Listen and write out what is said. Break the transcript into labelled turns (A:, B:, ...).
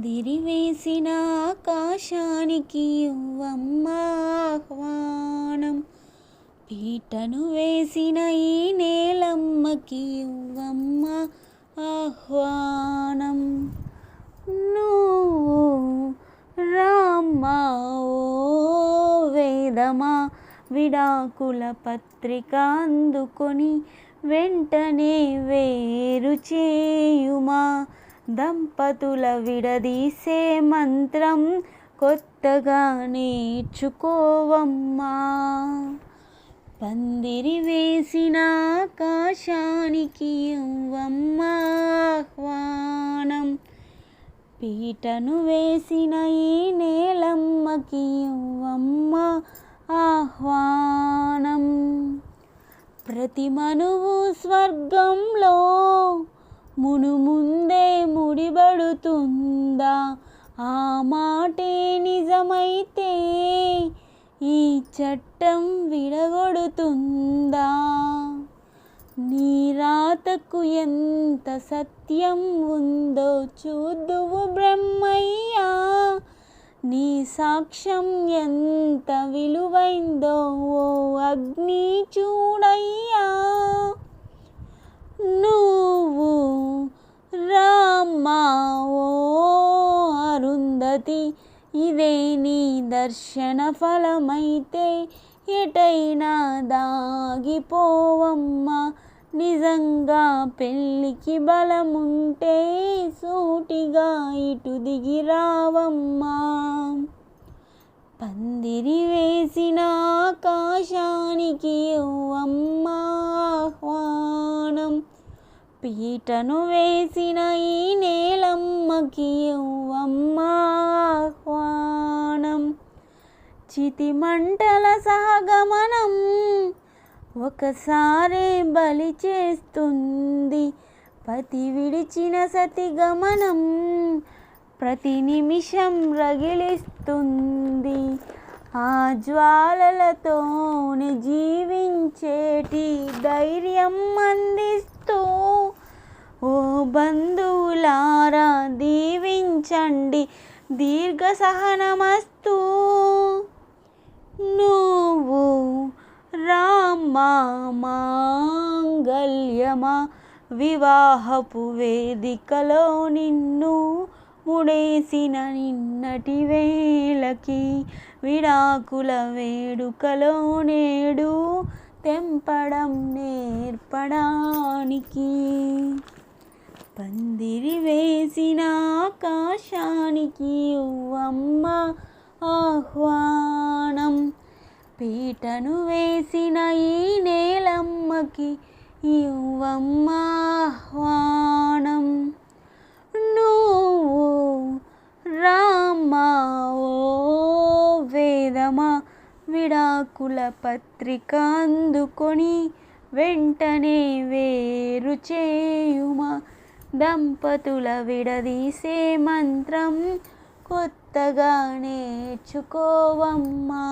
A: పందిరి వేసిన ఆకాశానికి ఇవ్వమ్మా ఆహ్వానం, పీటను వేసిన ఈ నేలమ్మకి ఇవ్వమ్మా ఆహ్వానం. నువ్వు రామ్మా ఓ వేదమా, విడాకుల పత్రిక అందుకొని వెంటనే వేరు చేయుమా, దంపతుల విడదీసే మంత్రం కొత్తగా నేర్చుకోవమ్మా. పందిరి వేసిన ఆకాశానికి ఇవ్వమ్మా ఆహ్వానం, పీటను వేసిన ఈ నేలమ్మకి ఇవ్వమ్మా ఆహ్వానం. ప్రతి మనువు స్వర్గంలో మునుముందే ముడిబడుతుందా, ఆ మాటే నిజమైతే ఈ చట్టం విడగొడుతుందా. నీ రాతకు ఎంత సత్యం ఉందో చూద్దువు బ్రహ్మయ్యా, నీ సాక్ష్యం ఎంత విలువైందో ఓ అగ్ని చూడయ్యా. నువ్వు రామ్మా ఓ అరుంధతి, ఇదే నీ దర్శన ఫలమైతే ఎటైనా దాగిపోవమ్మా. నిజంగా పెళ్ళికి బలముంటే సూటిగా ఇటు దిగిరావమ్మా. పందిరి వేసిన ఆకాశానికి ఇవ్వమ్మా ఆహ్వానం, పీటను వేసిన ఈ నేలమ్మకి ఇవ్వమ్మా ఆహ్వానం. చితిమంటల సహగమనం ఒకసారే బలి చేస్తుంది, పతి విడిచిన సతి గమనం ప్రతి నిమిషం రగిలిస్తుంది. ఆ జ్వాలలతోనే జీవించేటి ధైర్యం అందిస్తూ ఓ బంధువులారా దీవించండి దీర్ఘ సహనమస్తు. నువ్వు రామ్మా మాంగళ్యమా, వివాహపు వేదికలో నిన్ను ముడేసిన నిన్నటి వేళకి, విడాకుల వేడుకలో నేడు తెంపడం నేర్పడానికి. పందిరి వేసిన ఆకాశానికి ఇవ్వమ్మా ఆహ్వానం, పీటను వేసిన ఈ నేలమ్మకి ఇవ్వమ్మా ఆహ్వానం. నువ్వు రామ్మా ఓ వేదమా, విడాకుల పత్రిక అందుకొని వెంటనే వేరు చేయుమా, దంపతుల విడదీసే మంత్రం కొత్తగా నేర్చుకోవమ్మా.